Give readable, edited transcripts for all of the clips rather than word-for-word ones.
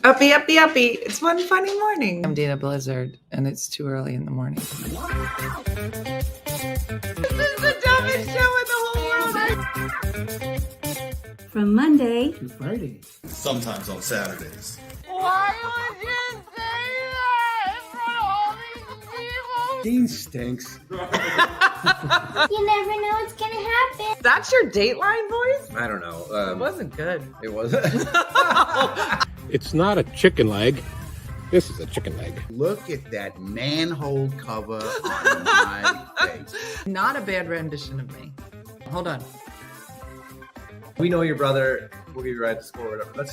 Uppy, uppy, uppy. It's one funny morning. I'm Dana Blizzard, and it's too early in the morning. This is the dumbest show in the whole world. From Monday to Friday. Sometimes on Saturdays. Why would you say that in front of all these people? Dean stinks. You never know what's gonna happen. That's your Dateline voice? I don't know. It wasn't good. It wasn't. It's not a chicken leg. This is a chicken leg. Look at that manhole cover on my face. Not a bad rendition of me. Hold on. We know your brother. We'll give you a ride to school or whatever.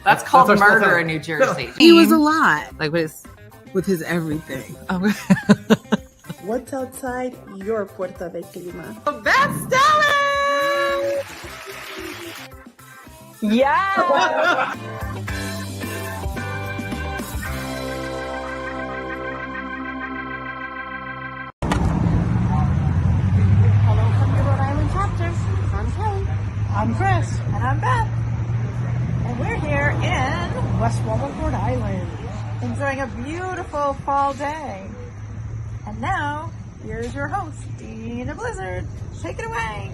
That's called our small murder town. in New Jersey. He was a lot Like what is? with his everything. Oh. What's outside your Puerta de Clima? That's Stella! Yeah! Hello from your Rhode Island chapter. I'm Kelly. I'm Chris. And I'm Beth. And we're here in West Warwick, Rhode Island, enjoying a beautiful fall day. And now, here's your host, Dina Blizzard. Take it away.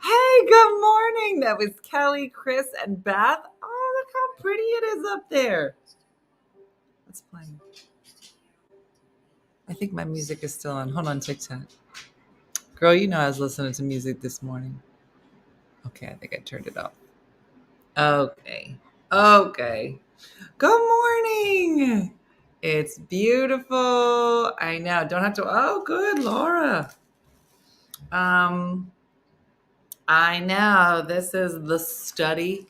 Hey, good morning. That was Kelly, Chris, and Beth. Oh, look how pretty it is up there. What's playing? I think my music is still on. Hold on, TikTok. Girl, you know I was listening to music this morning. Okay, I think I turned it off. Okay. Good morning. It's beautiful. I know. Don't have to. Oh, good, Laura. I know. This is the study.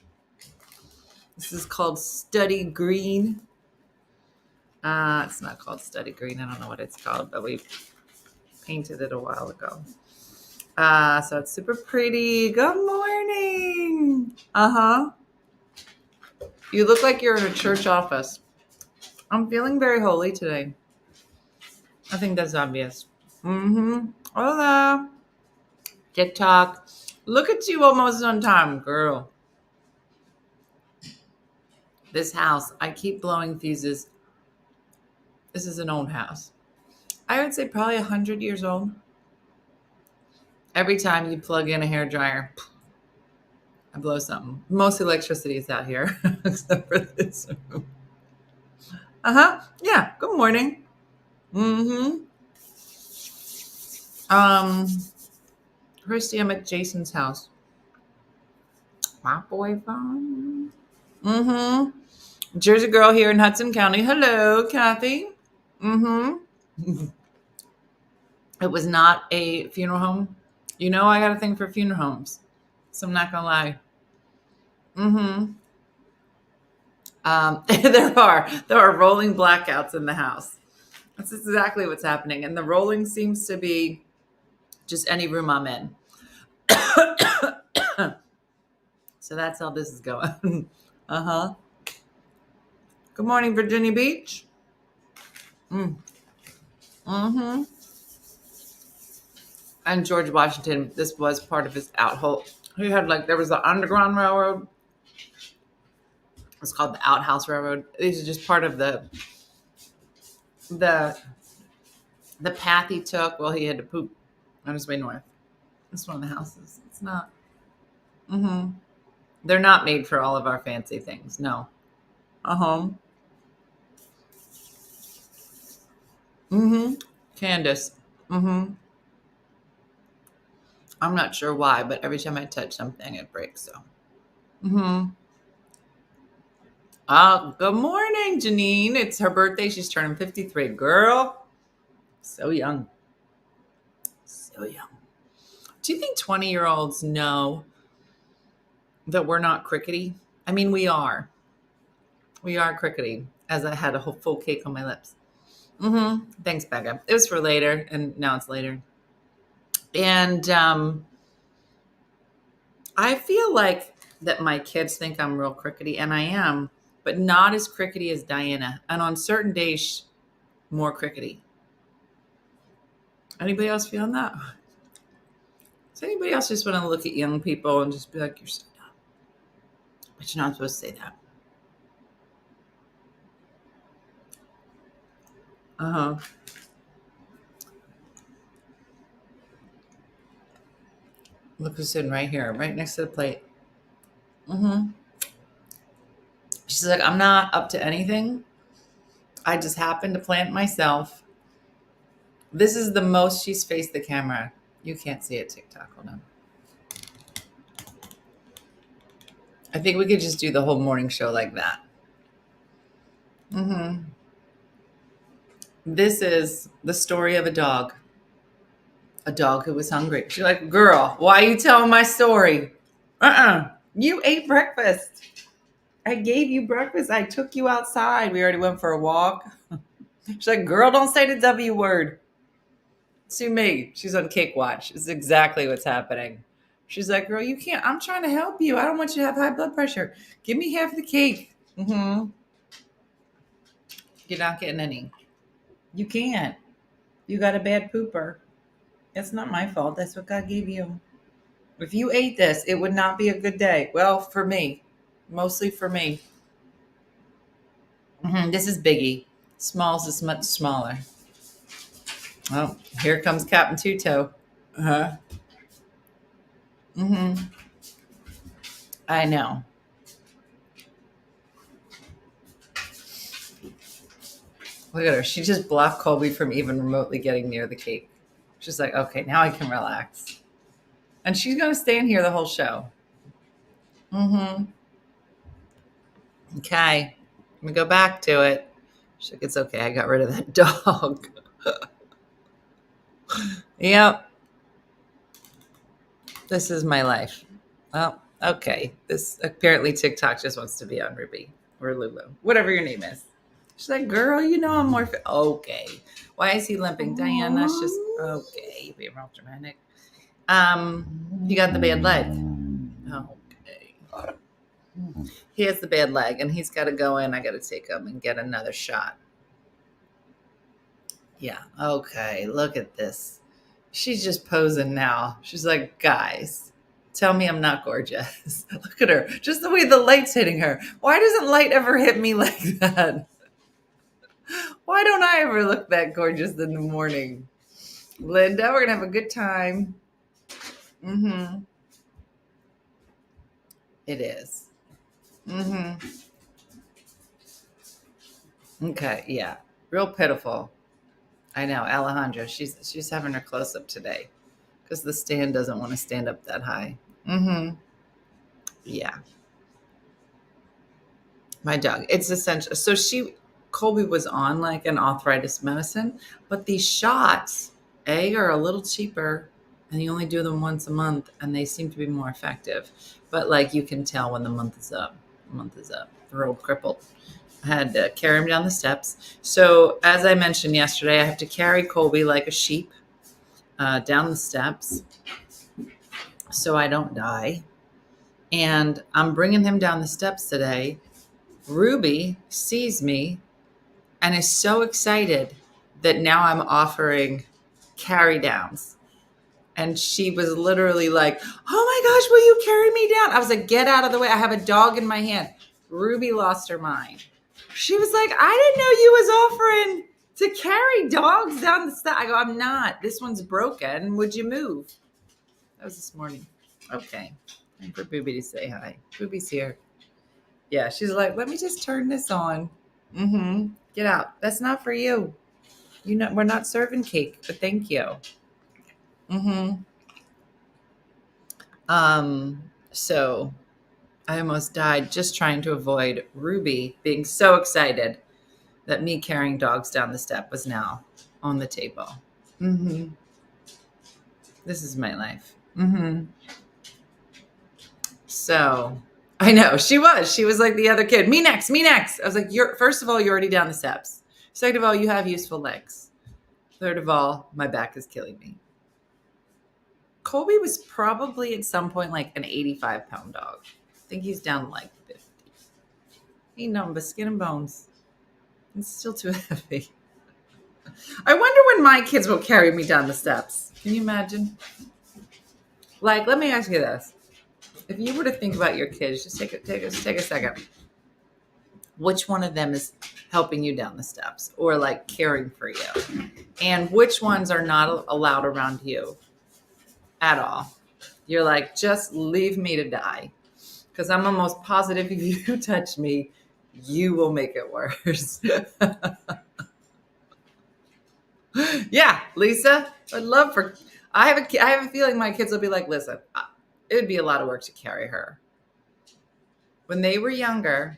This is called Study Green. It's not called Study Green. I don't know what it's called, but we painted it a while ago. So it's super pretty. Good morning. You look like you're in a church office. I'm feeling very holy today. I think that's obvious. Hola. TikTok. Look at you almost on time, girl. This house, I keep blowing fuses. This is an old house. I would say probably 100 years old. Every time you plug in a hairdryer, I blow something. Most electricity is out here, except for this room. Yeah, good morning. Christy, I'm at Jason's house. My boyfriend. Jersey girl here in Hudson County. Hello, Kathy. It was not a funeral home. You know I got a thing for funeral homes, so I'm not gonna lie. There are rolling blackouts in the house. That's exactly what's happening, and the rolling seems to be just any room I'm in. So that's how this is going. Good morning, Virginia Beach. And George Washington, this was part of his out-hole. He had there was the Underground Railroad. It's called the Outhouse Railroad. These are just part of the path he took while he had to poop on his way north. It's one of the houses. It's not. They're not made for all of our fancy things. No. Candace. I'm not sure why, but every time I touch something, it breaks. So. Good morning, Janine. It's her birthday. She's turning 53. Girl, so young. So young. Do you think 20-year-olds know that we're not crickety? I mean, we are. We are crickety, as I had a whole full cake on my lips. Thanks, Becca. It was for later, and now it's later. And I feel like that my kids think I'm real crickety, and I am, but not as crickety as Diana. And on certain days, more crickety. Anybody else feeling that? Does anybody else just want to look at young people and just be like, you're so dumb? But you're not supposed to say that. Uh-huh. Look who's sitting right here, right next to the plate. Mm-hmm. She's like, I'm not up to anything. I just happened to plant myself. This is the most she's faced the camera. You can't see it, TikTok. Hold on. I think we could just do the whole morning show like that. Mm-hmm. This is the story of a dog. A dog who was hungry. She's like, girl, why are you telling my story? You ate breakfast. I gave you breakfast. I took you outside. We already went for a walk. She's like, girl, don't say the W word. To me, she's on Cake Watch. It's exactly what's happening. She's like, girl, you can't. I'm trying to help you. I don't want you to have high blood pressure. Give me half the cake. Mm-hmm. You're not getting any. You can't. You got a bad pooper. That's not my fault. That's what God gave you. If you ate this, it would not be a good day. Well, for me. Mostly for me. Mm-hmm. This is Biggie. Smalls is much smaller. Oh, here comes Captain Two-Toe. Uh-huh. Mm-hmm. I know. Look at her. She just blocked Colby from even remotely getting near the cake. She's like, okay, now I can relax. And she's going to stay in here the whole show. Mm-hmm. Okay. Let me go back to it. She's like, it's okay. I got rid of that dog. Yep. This is my life. Well, okay. This apparently TikTok just wants to be on Ruby or Lulu, whatever your name is. She's like, girl, you know I'm more okay. Why is he limping? Diane, that's just okay. Being real dramatic. You got the bad leg. Okay. He has the bad leg and he's got to go in. I got to take him and get another shot. Yeah. Okay. Look at this. She's just posing now. She's like, guys, tell me I'm not gorgeous. Look at her. Just the way the light's hitting her. Why doesn't light ever hit me like that? Why don't I ever look that gorgeous in the morning? Linda, we're going to have a good time. Mm-hmm. It is. Mm-hmm. Okay, yeah. Real pitiful. I know, Alejandra, she's having her close-up today because the stand doesn't want to stand up that high. Mm-hmm. Yeah. My dog. It's essential. So Colby was on like an arthritis medicine, but these shots, are a little cheaper and you only do them once a month and they seem to be more effective. But like you can tell when the month is up. They're all crippled. I had to carry him down the steps. So as I mentioned yesterday, I have to carry Colby like a sheep down the steps so I don't die. And I'm bringing him down the steps today. Ruby sees me and is so excited that now I'm offering carry downs. And she was literally like, oh my gosh, will you carry me down? I was like, get out of the way. I have a dog in my hand. Ruby lost her mind. She was like, I didn't know you was offering to carry dogs down the steps. I go, I'm not. This one's broken. Would you move? That was this morning. Okay. Time for Booby to say hi. Booby's here. Yeah, she's like, let me just turn this on. Mm-hmm. Get out. That's not for you. We're not serving cake, but thank you. Mm-hmm. So I almost died just trying to avoid Ruby being so excited that me carrying dogs down the step was now on the table. Mm-hmm. This is my life. Mm-hmm. So I know she was like the other kid. Me next. I was like, first of all, you're already down the steps. Second of all, you have useful legs. Third of all, my back is killing me. Colby was probably at some point like an 85-pound dog. I think he's down to like 50. Ain't nothing but skin and bones. It's still too heavy. I wonder when my kids will carry me down the steps. Can you imagine? Like, let me ask you this. if you were to think about your kids, just take a second. Which one of them is helping you down the steps or like caring for you? And which ones are not allowed around you at all? You're like, just leave me to die. Because I'm almost positive if you touch me, you will make it worse. Yeah, Lisa, I have a feeling my kids will be like, listen, it would be a lot of work to carry her. When they were younger,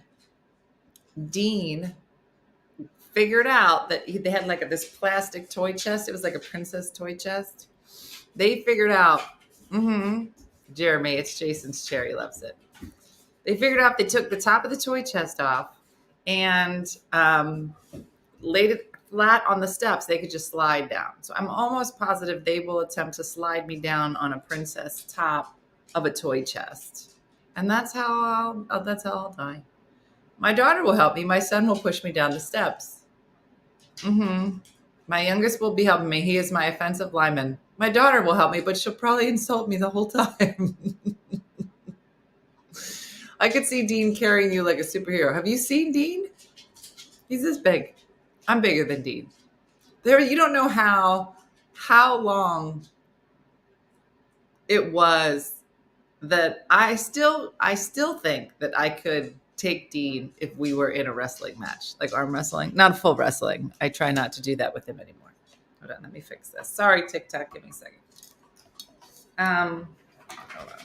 Dean figured out that they had like this plastic toy chest. It was like a princess toy chest. They figured out, Jeremy, it's Jason's chair. He loves it. They figured out they took the top of the toy chest off and laid it flat on the steps. They could just slide down. So I'm almost positive they will attempt to slide me down on a princess top of a toy chest. And that's how I'll die. My daughter will help me. My son will push me down the steps. My youngest will be helping me. He is my offensive lineman. My daughter will help me, but she'll probably insult me the whole time. I could see Dean carrying you like a superhero. Have you seen Dean? He's this big. I'm bigger than Dean. You don't know how long it was that I still think that I could take Dean if we were in a wrestling match, like arm wrestling, not full wrestling. I try not to do that with him anymore. Hold on, let me fix this. Sorry, TikTok, give me a second. Hold on.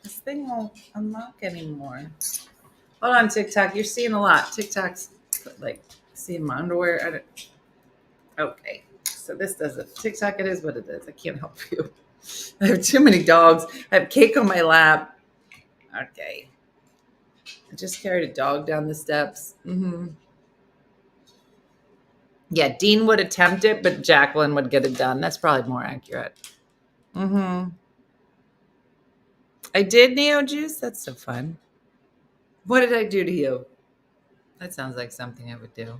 This thing won't unlock anymore. Hold on, TikTok. You're seeing a lot. TikTok's like seeing my underwear. Okay, so this does it. TikTok, it is what it is. I can't help you. I have too many dogs. I have cake on my lap. Okay. I just carried a dog down the steps. Yeah, Dean would attempt it, but Jacqueline would get it done. That's probably more accurate. I did, Neo Juice? That's so fun. What did I do to you? That sounds like something I would do.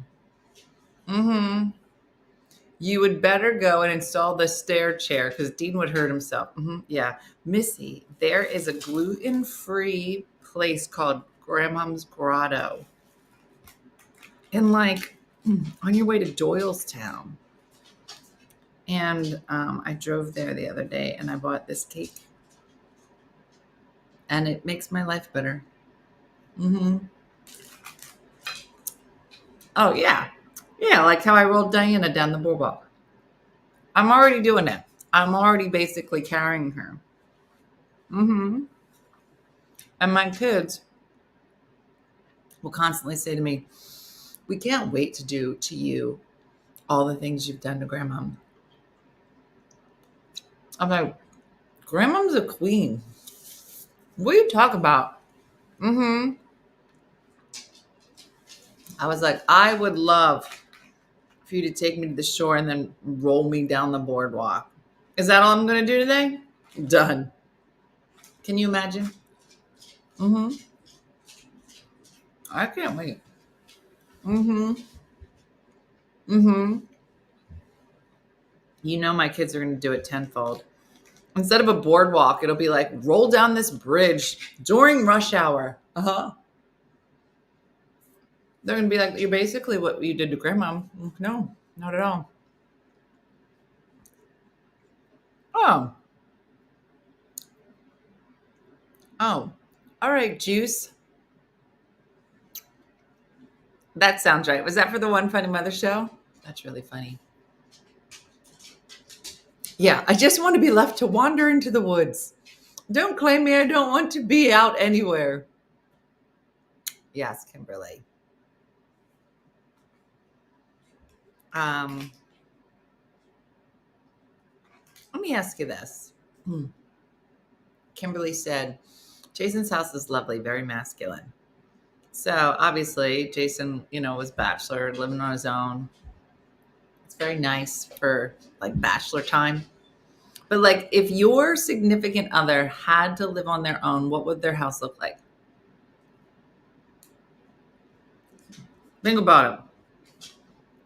You would better go and install the stair chair because Dean would hurt himself. Yeah. Missy, there is a gluten-free place called Grandma's Grotto. And like on your way to Doylestown. And I drove there the other day and I bought this cake. And it makes my life better. Oh, yeah. Yeah, like how I rolled Diana down the boardwalk. I'm already doing it. I'm already basically carrying her. And my kids will constantly say to me, we can't wait to do to you all the things you've done to Grandma. I'm like, Grandma's a queen. What are you talking about? I was like, I would love for you to take me to the shore and then roll me down the boardwalk. Is that all I'm going to do today? Done. Can you imagine? I can't wait. You know my kids are going to do it tenfold. Instead of a boardwalk, it'll be like, roll down this bridge during rush hour. They're going to be like, you're basically what you did to Grandma. No, not at all. Oh, all right, Juice. That sounds right. Was that for the One Funny Mother show? That's really funny. Yeah, I just want to be left to wander into the woods. Don't claim me. I don't want to be out anywhere. Yes, Kimberly. Let me ask you this. Kimberly said, Jason's house is lovely, very masculine. So obviously Jason, was Bachelor, living on his own. It's very nice for like Bachelor time. But like if your significant other had to live on their own, what would their house look like? Think about it.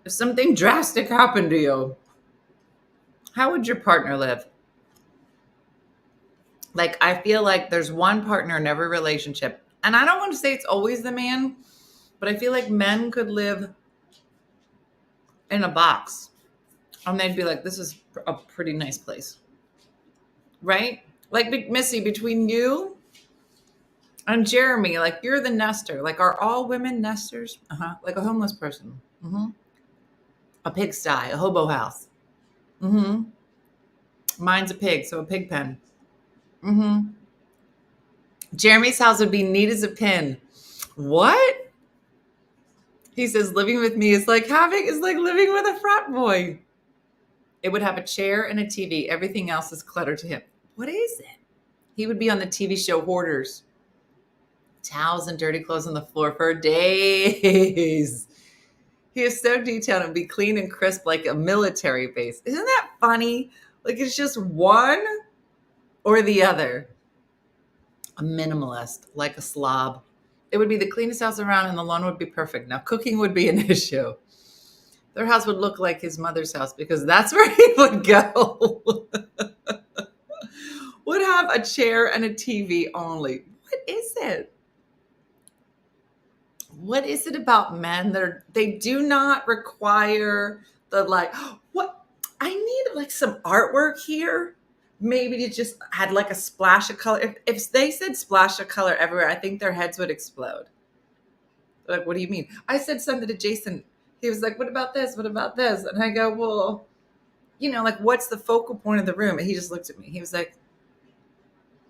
If something drastic happened to you, how would your partner live? Like, I feel like there's one partner in every relationship. And I don't want to say it's always the man, but I feel like men could live in a box and they'd be like, this is a pretty nice place. Right? Like, Missy, between you and Jeremy, like, you're the nester. Like, are all women nesters? Like a homeless person. A pigsty, a hobo house. Mine's a pig, so a pig pen. Jeremy's house would be neat as a pin. What? He says living with me is like living with a frat boy. It would have a chair and a TV. Everything else is clutter to him. What is it? He would be on the TV show Hoarders. Towels and dirty clothes on the floor for days. He is so detailed and be clean and crisp like a military base. Isn't that funny? Like, it's just one or the other. A minimalist, like a slob. It would be the cleanest house around and the lawn would be perfect. Now, cooking would be an issue. Their house would look like his mother's house because that's where he would go. Would have a chair and a TV only. What is it? What is it about men that they do not require the like, what? I need like some artwork here. Maybe to just add like a splash of color. If they said splash of color everywhere, I think their heads would explode. Like, what do you mean? I said something to Jason. He was like, what about this? What about this? And I go, well, you know, like, what's the focal point of the room? And he just looked at me. He was like,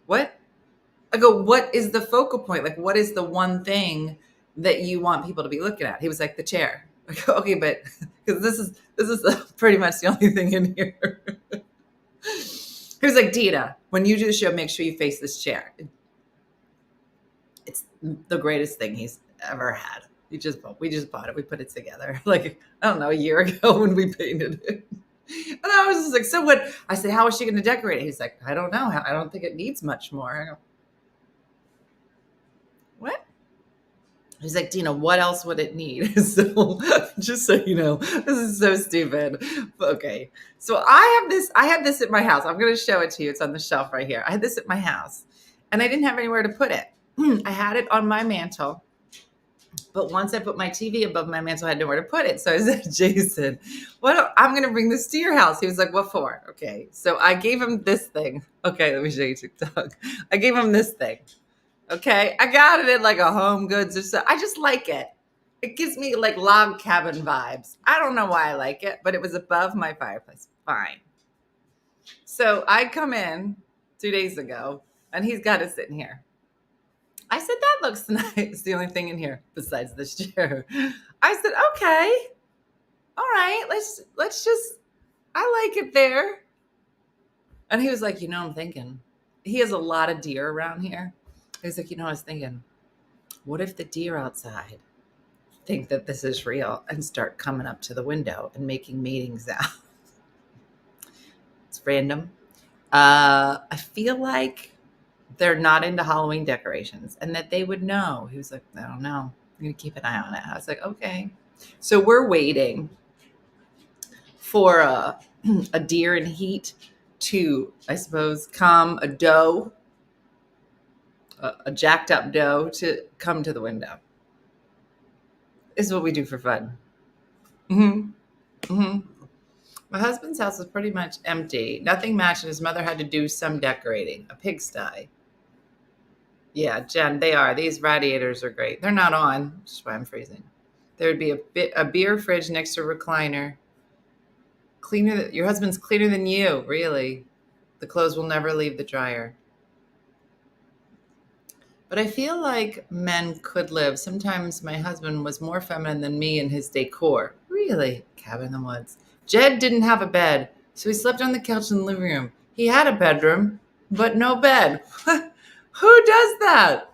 what? I go, what is the focal point? Like, what is the one thing that you want people to be looking at? He was like, the chair. I go, okay, but because this is pretty much the only thing in here. He was like, Dita, when you do the show, make sure you face this chair. It's the greatest thing he's ever had. We just bought it. We put it together like, I don't know, a year ago when we painted it. And I was just like, so what? I said, how is she going to decorate it? He's like, I don't know. I don't think it needs much more. I go, what? He's like, Dina, what else would it need? So just so you know, this is so stupid. Okay. So I had this at my house. I'm going to show it to you. It's on the shelf right here. I had this at my house and I didn't have anywhere to put it. I had it on my mantle. But once I put my TV above my mantle, I had nowhere to put it. So I said, Jason, I'm going to bring this to your house. He was like, what for? Okay. So I gave him this thing. Okay. Let me show you TikTok. I gave him this thing. Okay. I got it at like a Home Goods or so. I just like it. It gives me like log cabin vibes. I don't know why I like it, but it was above my fireplace. Fine. So I come in 2 days ago and he's got it sitting here. I said, that looks nice. It's the only thing in here besides this chair. I said, okay. All right. Let's just, I like it there. And he was like, you know, I'm thinking, he has a lot of deer around here. He's like, you know, I was thinking, what if the deer outside think that this is real and start coming up to the window and making mating sounds? It's random. I feel like they're not into Halloween decorations and that they would know. He was like, I don't know. I'm going to keep an eye on it. I was like, okay. So we're waiting for a deer in heat to, I suppose, come a doe, a jacked up doe to come to the window. This is what we do for fun. My husband's house was pretty much empty. Nothing matched, and his mother had to do some decorating. A pigsty. Yeah, Jen, they are. These radiators are great. They're not on, which is why I'm freezing. There would be a beer fridge next to a recliner. Your husband's cleaner than you, really. The clothes will never leave the dryer. But I feel like men could live. Sometimes my husband was more feminine than me in his decor. Really? Cabin in the woods. Jed didn't have a bed, so he slept on the couch in the living room. He had a bedroom, but no bed. Who does that?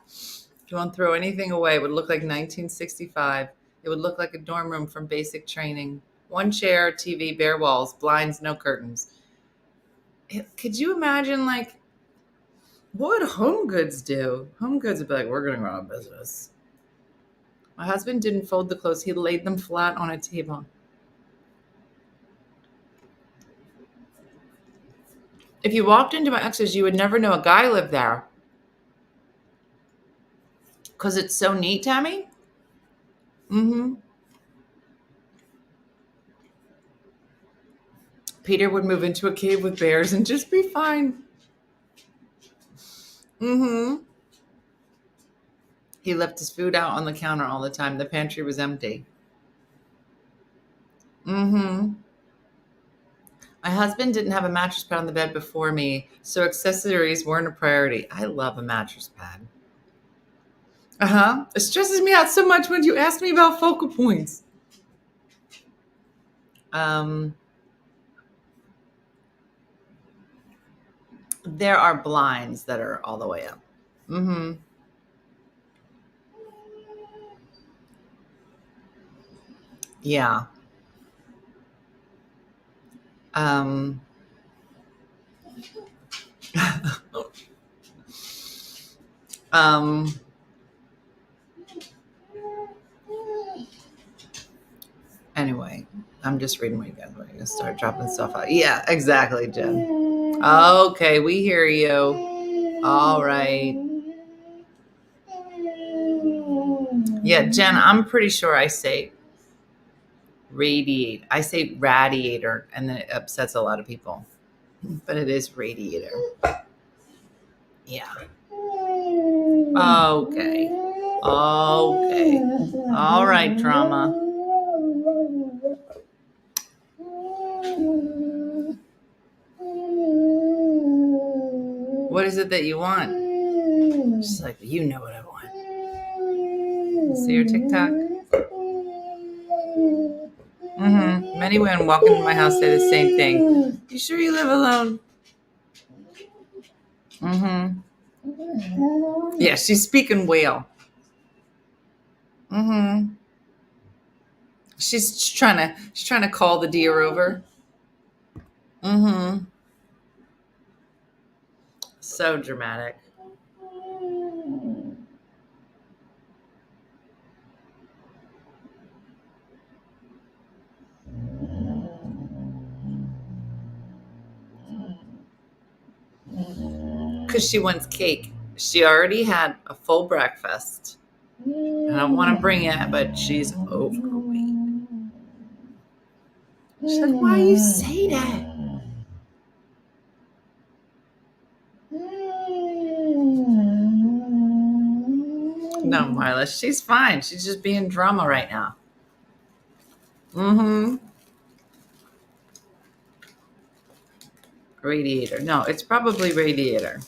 You won't throw anything away. It would look like 1965. It would look like a dorm room from basic training. One chair, TV, bare walls, blinds, no curtains. Could you imagine, like, what would Home Goods do? Home Goods would be like, we're going to run a business. My husband didn't fold the clothes. He laid them flat on a table. If you walked into my ex's, you would never know a guy lived there. Because it's so neat, Tammy. Mm-hmm. Peter would move into a cave with bears and just be fine. Mm-hmm. He left his food out on the counter all the time. The pantry was empty. Mm-hmm. My husband didn't have a mattress pad on the bed before me, so accessories weren't a priority. I love a mattress pad. Uh-huh. It stresses me out so much when you ask me about focal points. There are blinds that are all the way up. Mm-hmm. Yeah. Anyway, I'm just reading what you guys are going to start dropping stuff out. Yeah, exactly, Jen. Okay, we hear you. All right. Yeah, Jen, I'm pretty sure I say radiate. I say radiator, and then it upsets a lot of people. But it is radiator. Yeah. Okay. Okay. All right, drama. What is it that you want? She's like, you know what I want. See your TikTok? Mm-hmm. Many women walk into my house say the same thing. You sure you live alone? Mm-hmm. Yeah, she's speaking whale. Mm-hmm. She's trying to call the deer over. Mm-hmm. So dramatic. Because she wants cake. She already had a full breakfast. I don't want to bring it, but she's overweight. She's like, why you say that? No, Marla, she's fine. She's just being drama right now. Mm-hmm. Radiator. No, it's probably radiator.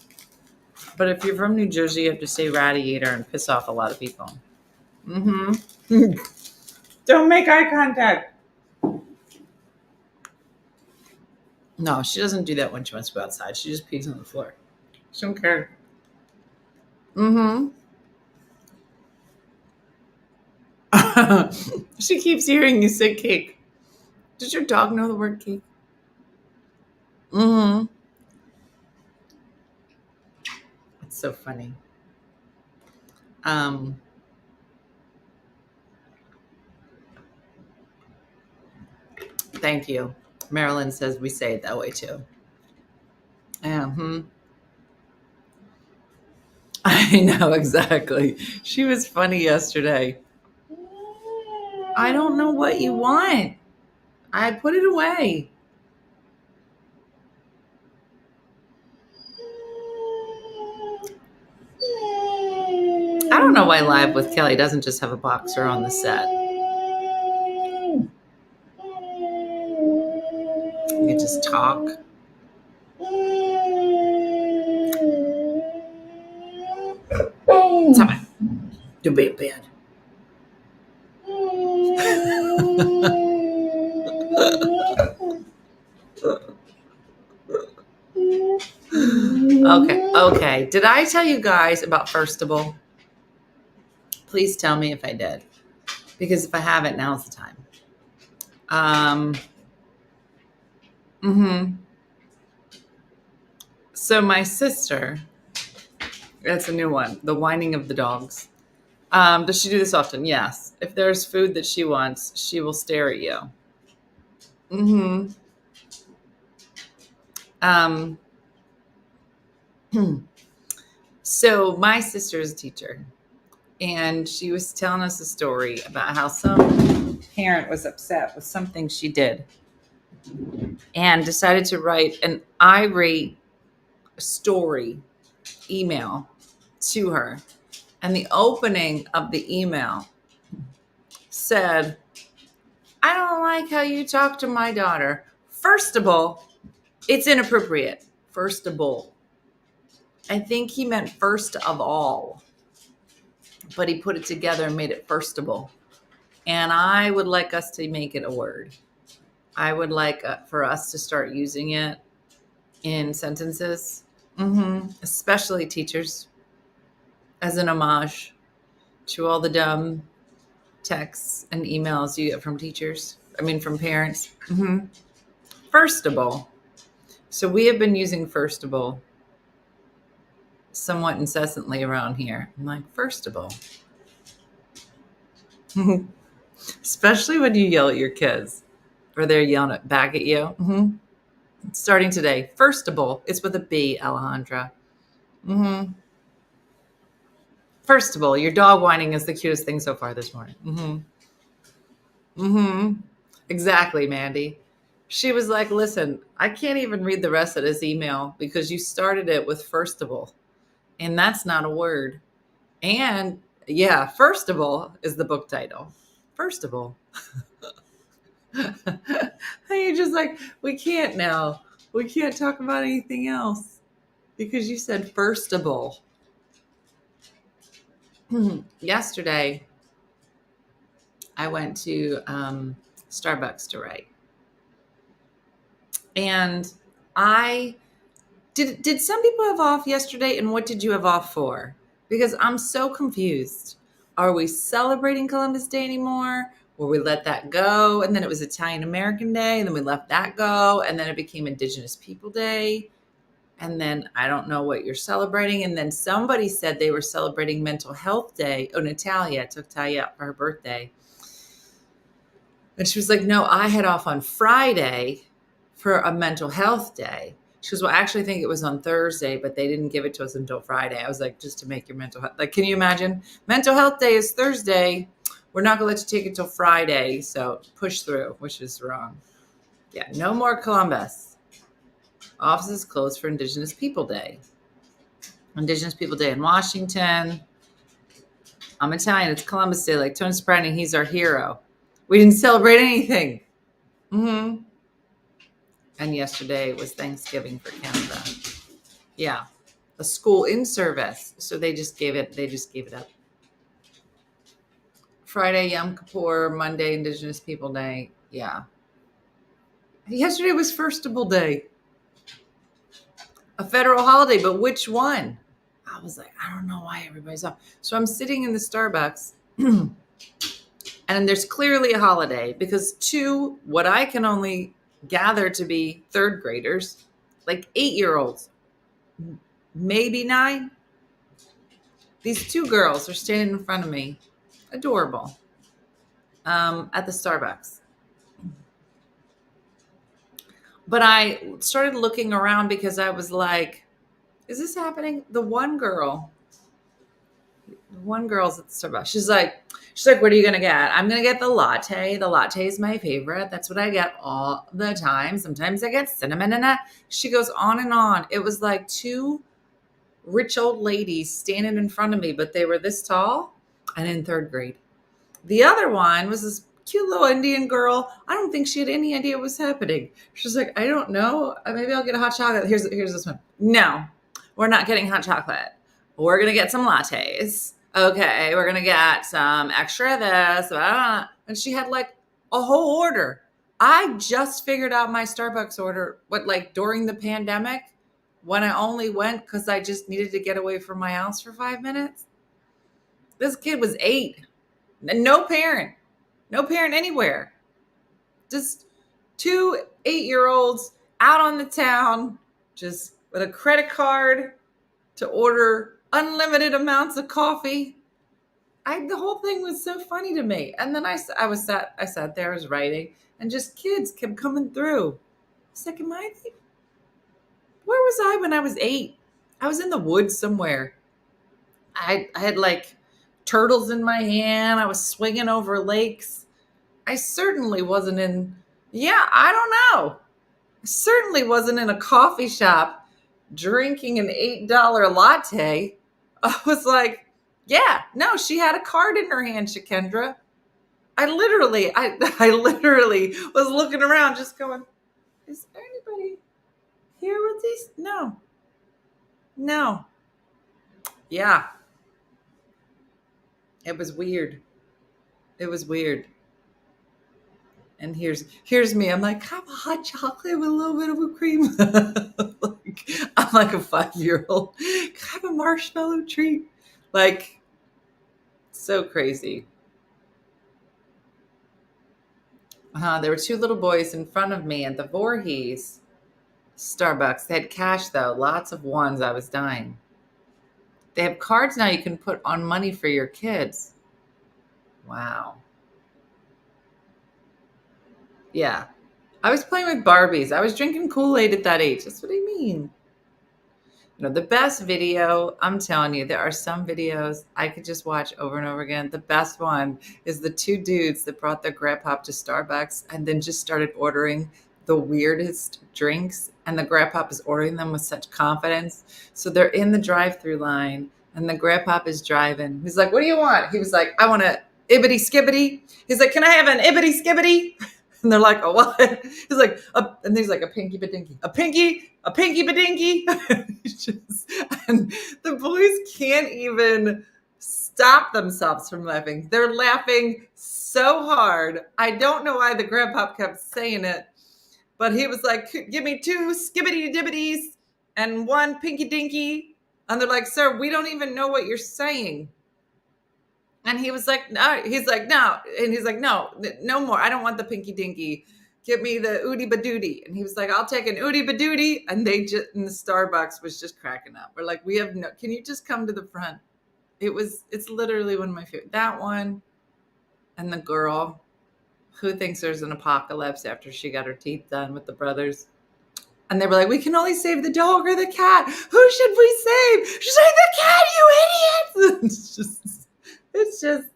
But if you're from New Jersey, you have to say radiator and piss off a lot of people. Mm-hmm. Don't make eye contact. No, she doesn't do that when she wants to go outside. She just pees on the floor. She don't care. Mm-hmm. She keeps hearing you say cake. Does your dog know the word cake? Mm-hmm. It's so funny. Thank you. Marilyn says we say it that way too. Mm-hmm. I know, exactly. She was funny yesterday. I don't know what you want. I put it away. I don't know why Live with Kelly doesn't just have a boxer on the set. You can just talk. Stop it. Don't be a bad. Okay. Did I tell you guys about Firstable? Please tell me if I did. Because if I haven't, now's the time. So my sister, that's a new one, the whining of the dogs. Does she do this often? Yes. If there's food that she wants, she will stare at you. So my sister is a teacher, and she was telling us a story about how some parent was upset with something she did and decided to write an irate story email to her. And the opening of the email said, I don't like how you talk to my daughter. Firstable, it's inappropriate. Firstable. I think he meant first of all, but he put it together and made it firstable. And I would like us to make it a word. I would like for us to start using it in sentences, especially teachers, as an homage to all the dumb texts and emails you get from teachers. From parents. Firstable. So we have been using firstable somewhat incessantly around here. I'm like, firstable. Especially when you yell at your kids or they're yelling back at you. Starting today. Firstable. It's with a B, Alejandra. Firstable. Your dog whining is the cutest thing so far this morning. Exactly, Mandy. She was like, listen, I can't even read the rest of this email because you started it with firstable. And that's not a word. And yeah, firstable is the book title. Firstable. And you're just like, we can't now. We can't talk about anything else because you said firstable. Yesterday, I went to Starbucks to write. And I did some people have off yesterday, and what did you have off for? Because I'm so confused. Are we celebrating Columbus Day anymore? Or we let that go? And then it was Italian American Day, and then we let that go, and then it became Indigenous People Day. And then I don't know what you're celebrating. And then somebody said they were celebrating Mental Health Day. Oh, Natalia took Talia out for her birthday. And she was like, no, I had off on Friday for a mental health day. She goes, well, I actually think it was on Thursday, but they didn't give it to us until Friday. I was like, just to make your mental health. Like, can you imagine? Mental health day is Thursday. We're not going to let you take it till Friday. So push through, which is wrong. Yeah, no more Columbus. Offices closed for Indigenous People Day. Indigenous People Day in Washington. I'm Italian. It's Columbus Day. Like Tony Soprani, he's our hero. We didn't celebrate anything. And yesterday was Thanksgiving for Canada. Yeah. A school in service. So they just gave it up. Friday, Yom Kippur, Monday, Indigenous People Day. Yeah. Yesterday was Firstable Day. A federal holiday, but which one? I was like, I don't know why everybody's off. So I'm sitting in the Starbucks and there's clearly a holiday because two, what I can only gather to be third graders, like 8-year-olds, maybe 9. These 2 girls are standing in front of me, adorable, at the Starbucks. But I started looking around because I was like, is this happening? The one girl's at the Starbucks. She's like, what are you going to get? I'm going to get the latte. The latte is my favorite. That's what I get all the time. Sometimes I get cinnamon in it. She goes on and on. It was like 2 rich old ladies standing in front of me, but they were this tall and in 3rd grade. The other one was this cute little Indian girl. I don't think she had any idea what was happening. She's like, I don't know. Maybe I'll get a hot chocolate. Here's this one. No, we're not getting hot chocolate. We're going to get some lattes. Okay, we're going to get some extra this. And she had like a whole order. I just figured out my Starbucks order, during the pandemic, when I only went because I just needed to get away from my house for 5 minutes. This kid was 8. No parent anywhere. Just 2 8-year-olds out on the town, just with a credit card to order unlimited amounts of coffee. The whole thing was so funny to me. And then I sat there, I was writing, and just kids kept coming through. I was like, where was I when I was 8? I was in the woods somewhere. I had like turtles in my hand. I was swinging over lakes. I certainly wasn't in, I don't know. I certainly wasn't in a coffee shop drinking an $8 latte. I was like, yeah, no, she had a card in her hand, Shakendra. I literally was looking around just going, is there anybody here with these? No. Yeah. It was weird. And here's me. I'm like, have a hot chocolate with a little bit of whipped cream. I'm like a 5-year-old. Can I have a marshmallow treat? Like, so crazy. There were 2 little boys in front of me at the Voorhees Starbucks. They had cash, though. Lots of ones. I was dying. They have cards now you can put on money for your kids. Wow. Yeah. I was playing with Barbies. I was drinking Kool-Aid at that age. That's what I mean. The best video, I'm telling you, there are some videos I could just watch over and over again. The best one is the 2 dudes that brought their grandpa to Starbucks and then just started ordering the weirdest drinks. And the grandpa is ordering them with such confidence. So they're in the drive-through line and the grandpa is driving. He's like, what do you want? He was like, I want a ibbity skibbity. He's like, can I have an ibbity skibbity? And they're like, a what? He's like, and he's like, a pinky badinky. A pinky badinky. And the boys can't even stop themselves from laughing. They're laughing so hard. I don't know why the grandpa kept saying it, but he was like, give me 2 skibbity dibbities and 1 pinky dinky. And they're like, sir, we don't even know what you're saying. And he was like, no. He's like, no. And he's like, no more. I don't want the pinky dinky. Give me the oodie badoodie. And he was like, I'll take an oodie badoodie. And they just, in the Starbucks was just cracking up. We're like, can you just come to the front? It's literally one of my favorite. That one. And the girl who thinks there's an apocalypse after she got her teeth done with the brothers. And they were like, we can only save the dog or the cat. Who should we save? She's like, the cat, you idiots. It's just,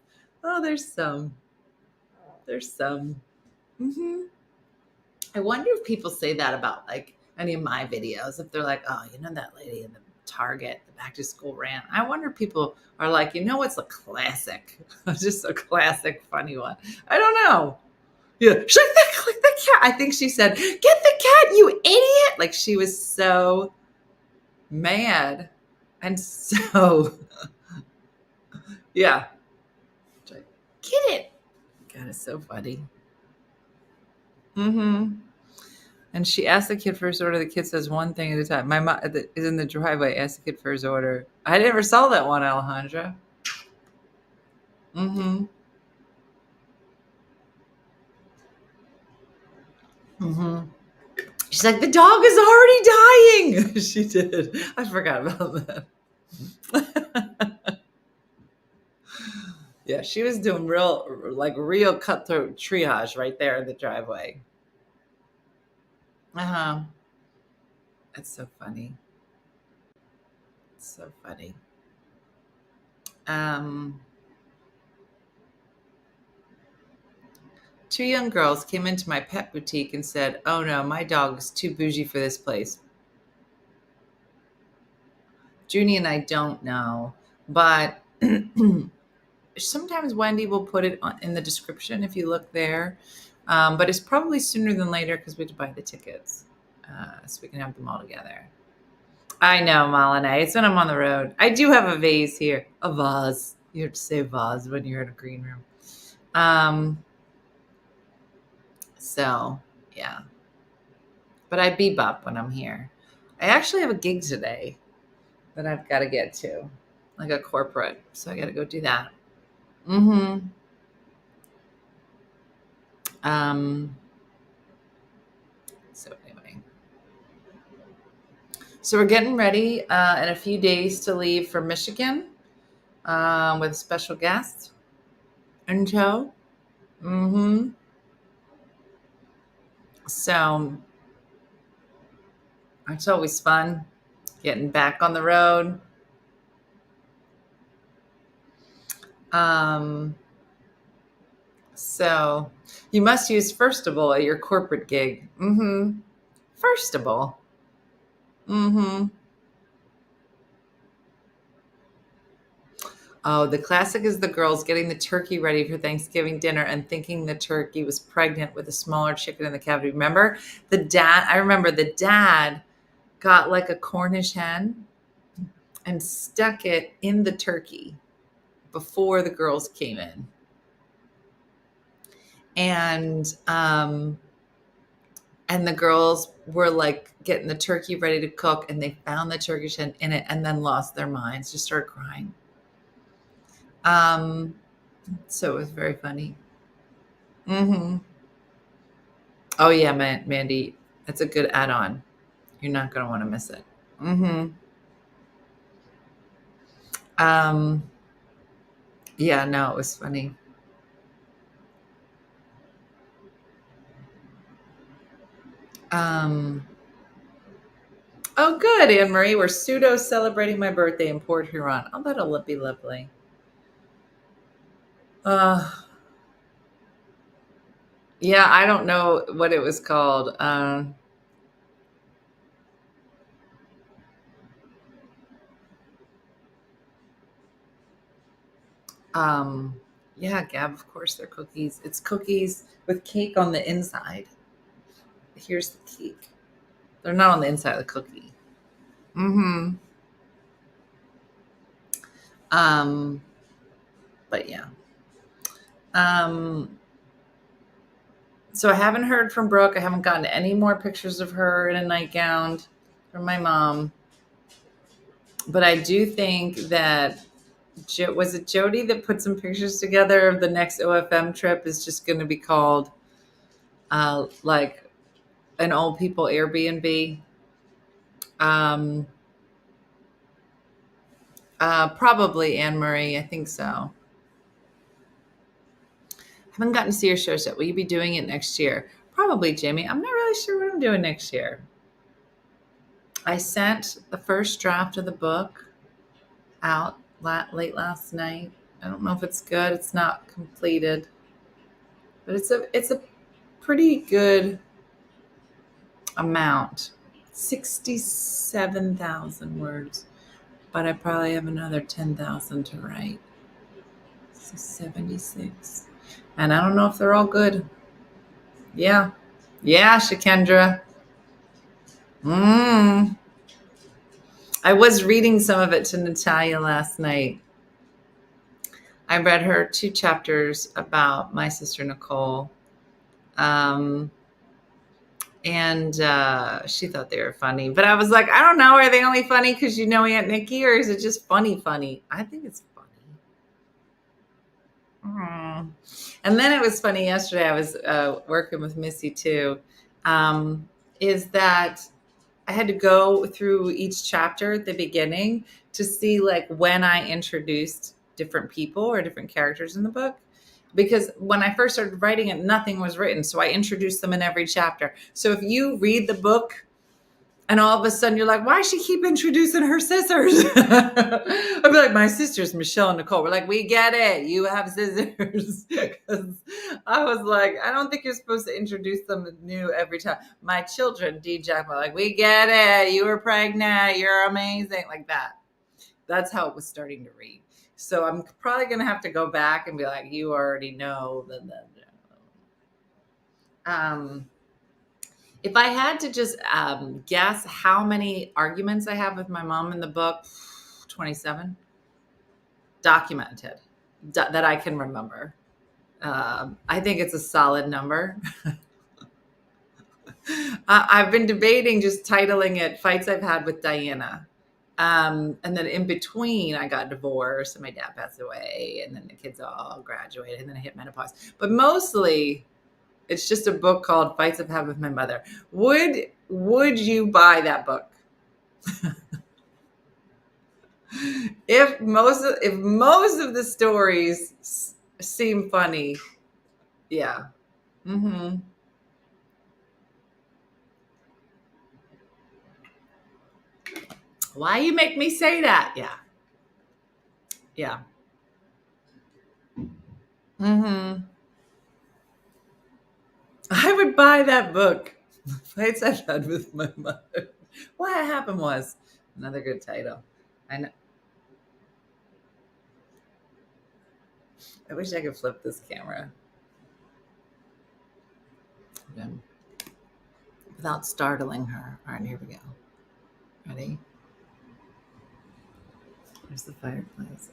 there's some. I wonder if people say that about like any of my videos. If they're like, oh, that lady in the Target, the back to school rant. I wonder if people are like, what's a classic? Just a classic funny one. I don't know. Yeah. She's like, the cat. I think she said, get the cat, you idiot. Like she was so mad. And so... yeah. Like, get it. God, it's so funny. And she asked the kid for his order. The kid says one thing at a time. My mom is in the driveway. Asked the kid for his order. I never saw that one, Alejandra. She's like, the dog is already dying. She did. I forgot about that. Yeah, she was doing real cutthroat triage right there in the driveway. That's so funny. It's so funny. 2 young girls came into my pet boutique and said, oh no, my dog is too bougie for this place. Junie and I don't know, but sometimes Wendy will put it in the description if you look there. But it's probably sooner than later because we have to buy the tickets so we can have them all together. I know, Malene. It's when I'm on the road. I do have a vase here. A vase. You have to say vase when you're in a green room. So, yeah. But I bebop when I'm here. I actually have a gig today that I've got to get to. Like a corporate. So I got to go do that. So anyway. So we're getting ready in a few days to leave for Michigan with a special guest in tow. So it's always fun. Getting back on the road. So you must use firstable at your corporate gig. Mm-hmm. Firstable. Mm-hmm. Oh, the classic is the girls getting the turkey ready for Thanksgiving dinner and thinking the turkey was pregnant with a smaller chicken in the cavity. Remember I remember the dad got like a Cornish hen and stuck it in the turkey before the girls came in. And the girls were like getting the turkey ready to cook, and they found the turkey hen in it and then lost their minds, just started crying. So it was very funny. Mm-hmm. Oh yeah, Mandy, that's a good add-on. You're not going to want to miss it. Mm-hmm. Yeah, no, it was funny. Oh, good, Anne Marie. We're pseudo celebrating my birthday in Port Huron. Oh, that'll be lovely. Yeah, I don't know what it was called. Yeah, Gab, of course they're cookies. It's cookies with cake on the inside. Here's the cake. They're not on the inside of the cookie. Mm-hmm. But yeah. So I haven't heard from Brooke. I haven't gotten any more pictures of her in a nightgown from my mom. But I do think that was it Jody that put some pictures together of the next OFM trip is just going to be called like an old people Airbnb. Probably Anne Marie. I think so. Haven't gotten to see your shows yet. Will you be doing it next year? Probably, Jimmy. I'm not really sure what I'm doing next year. I sent the first draft of the book out late last night. I don't know if it's good. It's not completed, but it's a pretty good amount. 67,000 words, but I probably have another 10,000 to write. So 76. And I don't know if they're all good. Yeah, Shakendra. I was reading some of it to Natalia last night. I read her 2 chapters about my sister Nicole. And she thought they were funny. But I was like, I don't know. Are they only funny because you know Aunt Nikki, or is it just funny? I think it's funny. And then it was funny yesterday. I was working with Missy too. Is that I had to go through each chapter at the beginning to see like when I introduced different people or different characters in the book. Because when I first started writing it, nothing was written. So I introduced them in every chapter. So if you read the book and all of a sudden you're like, why does she keep introducing her sisters? I'd be like, my sisters, Michelle and Nicole. We're like, we get it. You have sisters. Because I was like, I don't think you're supposed to introduce them new every time. My children, D-Jack, were like, we get it. You were pregnant. You're amazing. Like that. That's how it was starting to read. So I'm probably going to have to go back and be like, you already know. If I had to just guess how many arguments I have with my mom in the book, 27 documented that I can remember. I think it's a solid number. I've been debating just titling it Fights I've Had with Diana. And then in between, I got divorced and my dad passed away, and then the kids all graduated, and then I hit menopause. But mostly, it's just a book called Fights I've Had with My Mother. Would you buy that book? If most of the stories seem funny, yeah. Mm-hmm. Why you make me say that? Yeah. Yeah. Mm-hmm. I would buy that book. Fights I've had with my mother. What happened was another good title. I know. I wish I could flip this camera. Okay. Without startling her. All right, here we go. Ready? There's the fireplace.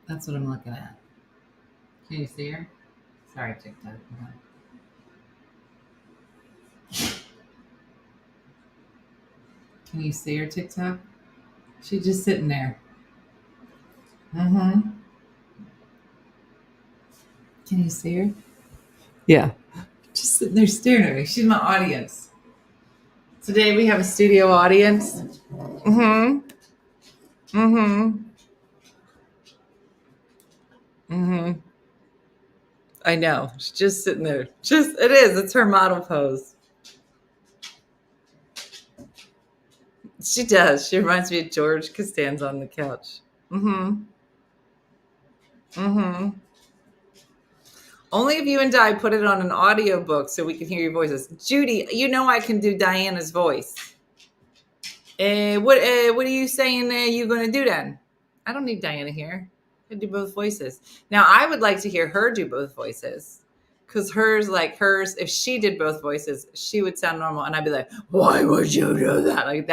That's what I'm looking at. Can you see her? Sorry, TikTok. Can you see her, TikTok? She's just sitting there. Mm-hmm. Can you see her? Yeah. Just sitting there staring at me. She's my audience. Today we have a studio audience. Mm-hmm. Mm-hmm. Mm-hmm. I know. She's just sitting there. It is. It's her model pose. She does. She reminds me of George Costanza on the couch. Mm-hmm. Mm-hmm. Only if you and I put it on an audio book so we can hear your voices. Judy, you know I can do Diana's voice. What are you saying you're going to do then? I don't need Diana here. I do both voices. Now, I would like to hear her do both voices. Because hers, if she did both voices, she would sound normal. And I'd be like, why would you do that? Like,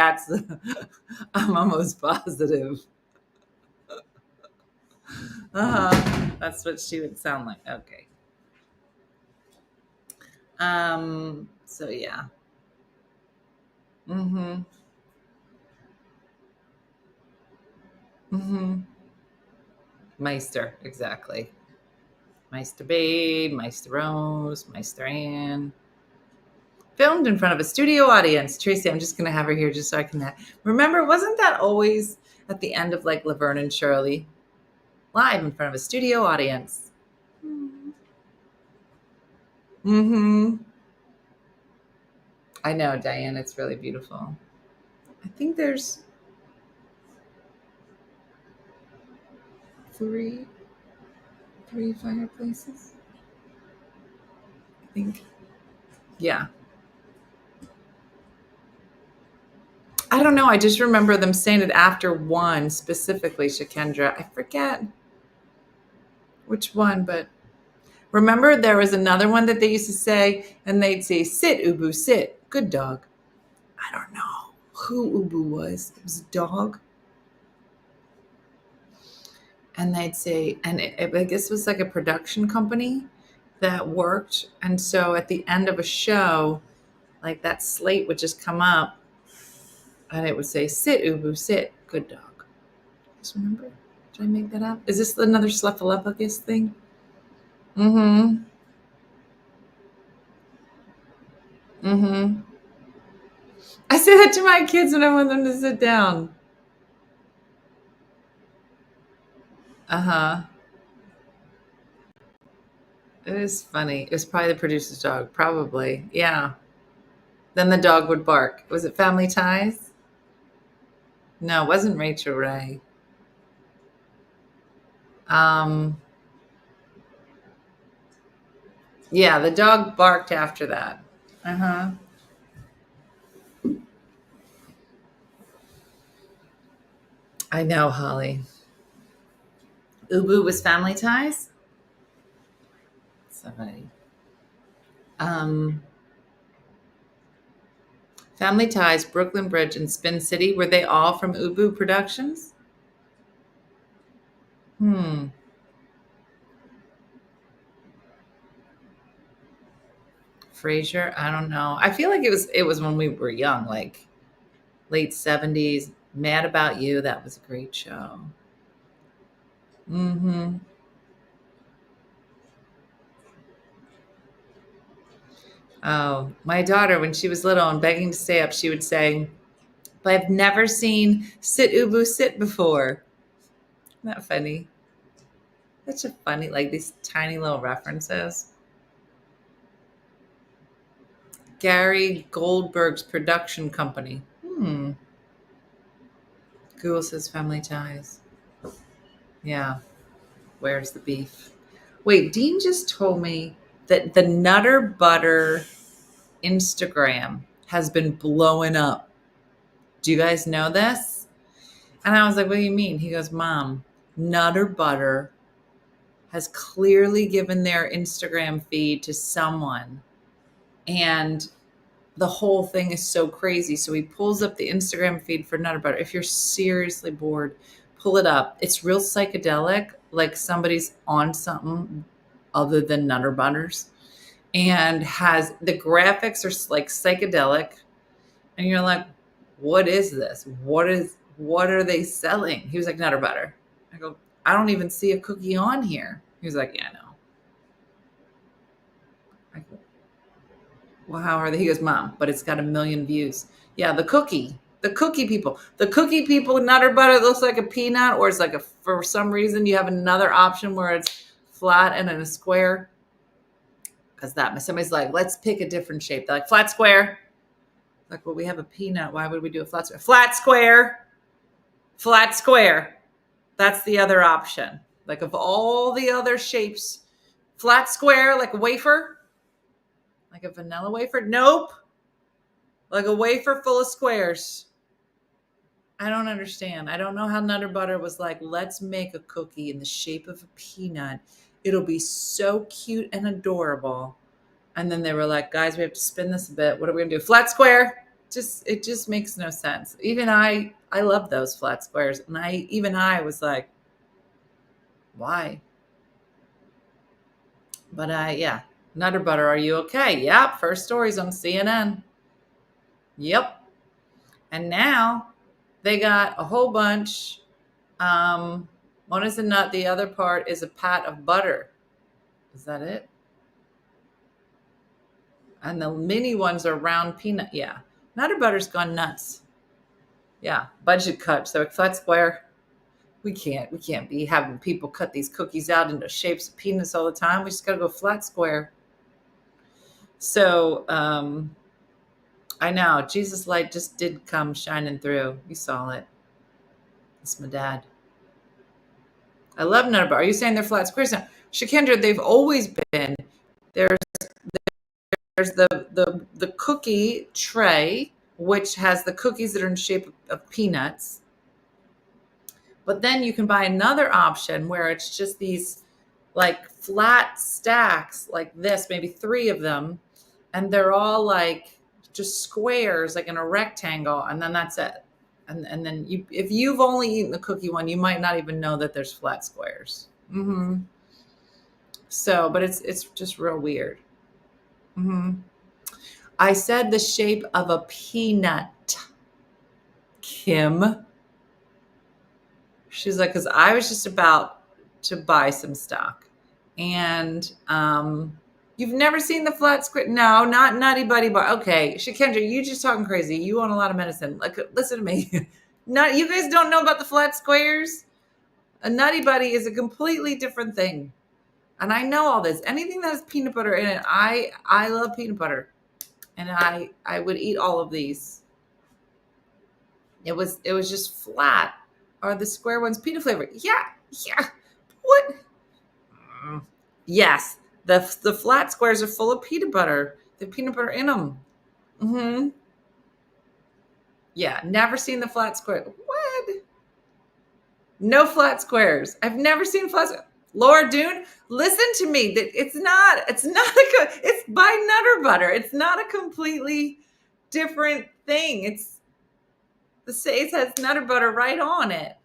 I'm almost positive. That's what she would sound like. Okay. So yeah. Mm-hmm. Mm-hmm. Meister, exactly. Meister Babe, Meister Rose, Meister Ann. Filmed in front of a studio audience. Tracy, I'm just gonna have her here just so I can remember, wasn't that always at the end of like Laverne and Shirley? Live in front of a studio audience. Mm-hmm. I know, Diane, it's really beautiful. I think there's three fireplaces. I think. Yeah. I don't know. I just remember them saying it after one specifically, Shakendra. I forget which one, but remember there was another one that they used to say, and they'd say, sit, Ubu, sit. Good dog. I don't know who Ubu was. It was a dog. And they'd say, and I guess it was like a production company that worked. And so at the end of a show, like that slate would just come up and it would say, sit, Ubu, sit. Good dog. Just remember? Did I make that up? Is this another Slephalopagus thing? Mm-hmm. Mm-hmm. I say that to my kids when I want them to sit down. Uh-huh. It is funny. It was probably the producer's dog. Probably. Yeah. Then the dog would bark. Was it Family Ties? No, it wasn't Rachel Ray. Yeah, the dog barked after that. Uh-huh. I know, Holly. Ubu was Family Ties? Somebody. Family Ties, Brooklyn Bridge, and Spin City, were they all from Ubu Productions? Frasier, I don't know. I feel like it was when we were young, like late 70s. Mad About You, that was a great show. Mm-hmm. Oh, my daughter, when she was little and begging to stay up, she would say, but I've never seen Sit Ubu Sit before. Isn't that funny? Such a funny, like these tiny little references. Gary Goldberg's production company. Google says family ties. Yeah. Where's the beef? Wait, Dean just told me that the Nutter Butter Instagram has been blowing up. Do you guys know this? And I was like, what do you mean? He goes, Mom, Nutter Butter has clearly given their Instagram feed to someone. And the whole thing is so crazy. So he pulls up the Instagram feed for Nutter Butter. If you're seriously bored, pull it up. It's real psychedelic, like somebody's on something other than Nutter Butters, and has the graphics are like psychedelic. And you're like, what is this? What are they selling? He was like, Nutter Butter. I go, I don't even see a cookie on here. He was like, yeah, no. I go, well, how are they? He goes, Mom, but it's got 1 million views. Yeah, the cookie people, Nutter Butter looks like a peanut, or it's like for some reason you have another option where it's flat and in a square. Because somebody's like, let's pick a different shape. They're like, flat square. Like, well, we have a peanut. Why would we do a flat square? Flat square. That's the other option. Like, of all the other shapes, flat square, like a wafer, like a vanilla wafer. Nope. Like a wafer full of squares. I don't understand. I don't know how Nutter Butter was like, let's make a cookie in the shape of a peanut. It'll be so cute and adorable. And then they were like, guys, we have to spin this a bit. What are we gonna do? Flat square. It just makes no sense. Even I love those flat squares. And I was like, why? But yeah. Nutter Butter, are you okay? Yep. First stories on CNN. Yep. And now they got a whole bunch. One is a nut. The other part is a pat of butter. Is that it? And the mini ones are round peanut. Yeah. Nutter Butter's gone nuts. Yeah. Budget cut. So flat square. We can't be having people cut these cookies out into shapes of peanuts all the time. We just got to go flat square. So, I know Jesus light just did come shining through. You saw it. It's my dad. I love Nutter Butter. Are you saying they're flat squares now? Shakendra, they've always been. There's the cookie tray, which has the cookies that are in shape of peanuts. But then you can buy another option where it's just these like flat stacks like this, maybe 3 of them. And they're all like just squares, like in a rectangle. And then that's it. And then if you've only eaten the cookie one, you might not even know that there's flat squares. So, but it's just real weird. I said the shape of a peanut, Kim. She's like, because I was just about to buy some stock. And you've never seen the flat square? No, not Nutty Buddy Bar. Okay, Shakendra, you just talking crazy. You want a lot of medicine. Like, listen to me. You guys don't know about the flat squares? A Nutty Buddy is a completely different thing. And I know all this. Anything that has peanut butter in it, I love peanut butter. And I would eat all of these. It was just flat. Are the square ones peanut flavored? Yeah. What? Yes. The flat squares are full of peanut butter. They have peanut butter in them. Yeah. Never seen the flat square. What? No flat squares. I've never seen flat squares. Laura Dune, listen to me. It's by Nutter Butter. It's not a completely different thing. It has Nutter Butter right on it.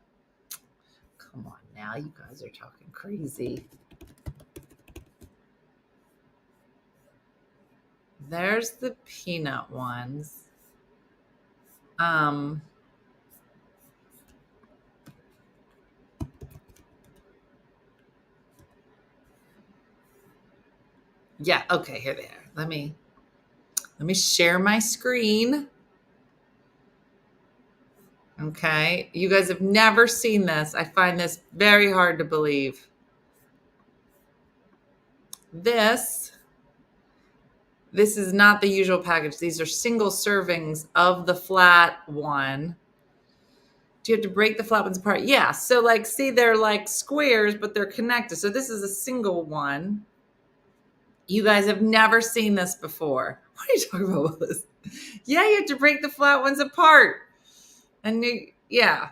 Come on now, you guys are talking crazy. There's the peanut ones. Yeah, okay, here they are. Let me share my screen. Okay, you guys have never seen this. I find this very hard to believe. This This is not the usual package. These are single servings of the flat one. Do you have to break the flat ones apart? Yeah. So like, see, they're like squares, but they're connected. So this is a single one. You guys have never seen this before. What are you talking about, Willis? Yeah, you have to break the flat ones apart. And yeah.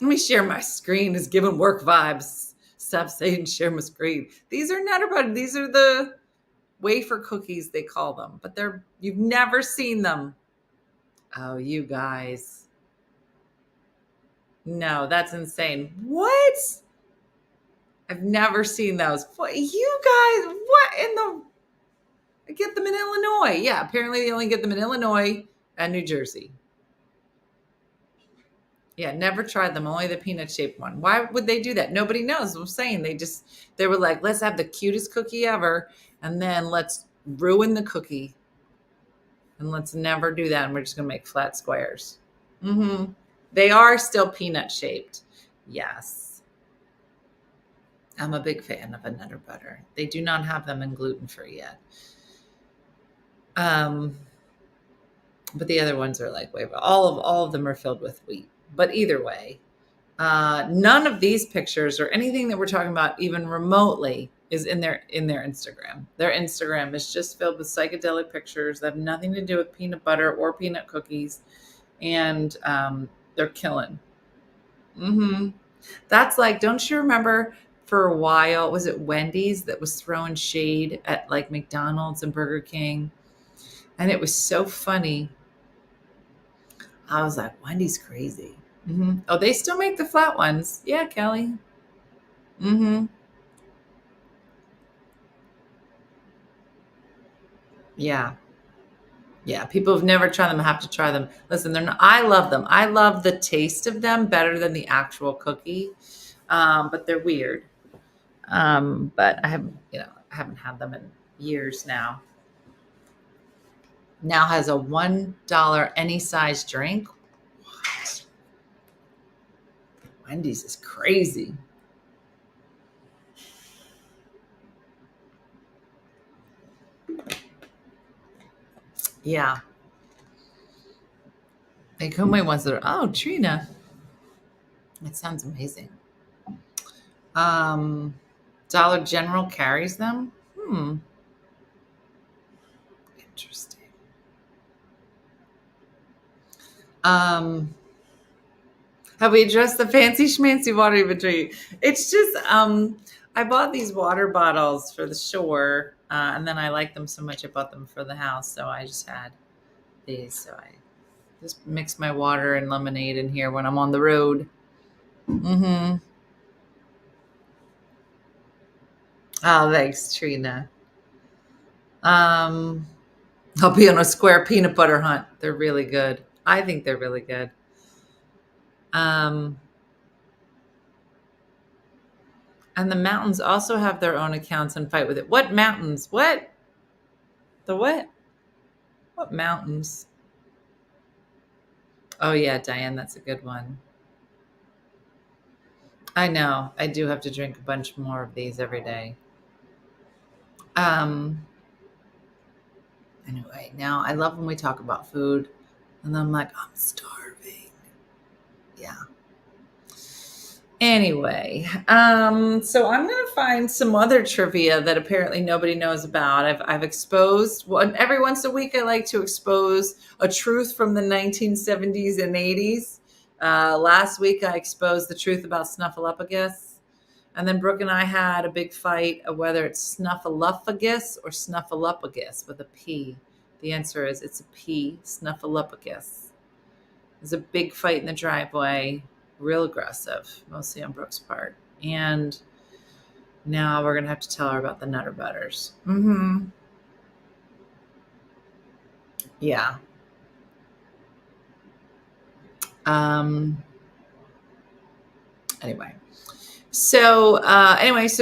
Let me share my screen. It's giving work vibes. Stop saying share my screen. These are Nutter Butter. These are the wafer cookies, they call them. But you've never seen them. Oh, you guys. No, that's insane. What? I've never seen those. What, you guys, what in the... I get them in Illinois. Yeah, apparently they only get them in Illinois and New Jersey. Yeah, never tried them. Only the peanut shaped one. Why would they do that? Nobody knows. I'm saying they were like, let's have the cutest cookie ever, and then let's ruin the cookie, and let's never do that. And we're just gonna make flat squares. Mm-hmm. They are still peanut shaped. Yes, I'm a big fan of a Nutter Butter. They do not have them in gluten free yet. But the other ones are like all of them are filled with wheat. But either way, none of these pictures or anything that we're talking about even remotely is in their Instagram. Their Instagram is just filled with psychedelic pictures that have nothing to do with peanut butter or peanut cookies. And they're killing. Mm-hmm. That's like, don't you remember for a while, was it Wendy's that was throwing shade at like McDonald's and Burger King? And it was so funny. I was like, Wendy's crazy. Mm-hmm. Oh, they still make the flat ones. Yeah, Kelly. Mm-hmm. Yeah. Yeah, people who've never tried them have to try them. Listen, I love them. I love the taste of them better than the actual cookie. But they're weird. But I haven't had them in years now. Now has a $1 any size drink. What? Wendy's is crazy. Yeah. They come my ones that are, oh, Trina. It sounds amazing. Dollar General carries them. Interesting. Have we addressed the fancy schmancy water you've been drinking? It's just, I bought these water bottles for the shore, and then I liked them so much I bought them for the house. So I just had these. So I just mix my water and lemonade in here when I'm on the road. Mm-hmm. Oh, thanks, Trina. I'll be on a square peanut butter hunt. They're really good. I think they're really good. And the mountains also have their own accounts and fight with it. What mountains? What? The what? What mountains? Oh, yeah, Diane, that's a good one. I know. I do have to drink a bunch more of these every day. Anyway, now I love when we talk about food, and then I'm like, I'm starving. Yeah. Anyway, so I'm going to find some other trivia that apparently nobody knows about. I've exposed every once a week. I like to expose a truth from the 1970s and 80s. Last week I exposed the truth about Snuffleupagus, and then Brooke and I had a big fight of whether it's Snuffleupagus or Snuffleupagus with a P. The answer is it's a P, Snuffleupagus. There's a big fight in the driveway. Real aggressive, mostly on Brooke's part. And now we're going to have to tell her about the Nutter Butters. Mm-hmm. Yeah. Anyway. So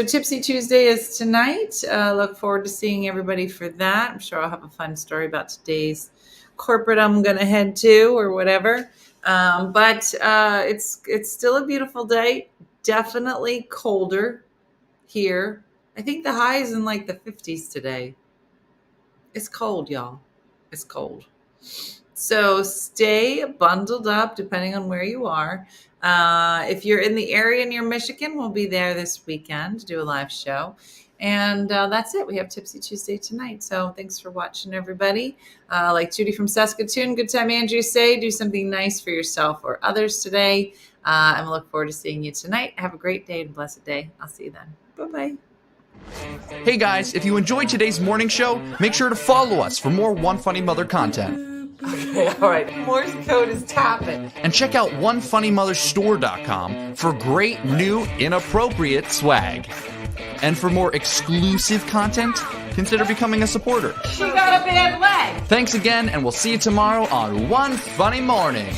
Tipsy Tuesday is tonight. Look forward to seeing everybody for that. I'm sure I'll have a fun story about today's corporate I'm going to head to or whatever. But it's still a beautiful day. Definitely colder here. I think the high is in like the 50s today. It's cold, y'all. It's cold. So stay bundled up depending on where you are. If you're in the area near Michigan, we'll be there this weekend to do a live show. And that's it. We have Tipsy Tuesday tonight. So thanks for watching, everybody. Like Judy from Saskatoon, good time, Andrew, say, do something nice for yourself or others today. And we look forward to seeing you tonight. Have a great day and blessed day. I'll see you then. Bye-bye. Hey guys, if you enjoyed today's morning show, make sure to follow us for more One Funny Mother content. Okay, all right. Morse code is tapping. And check out OneFunnyMotherStore.com for great new inappropriate swag. And for more exclusive content, consider becoming a supporter. She got a bad leg. Thanks again, and we'll see you tomorrow on One Funny Morning.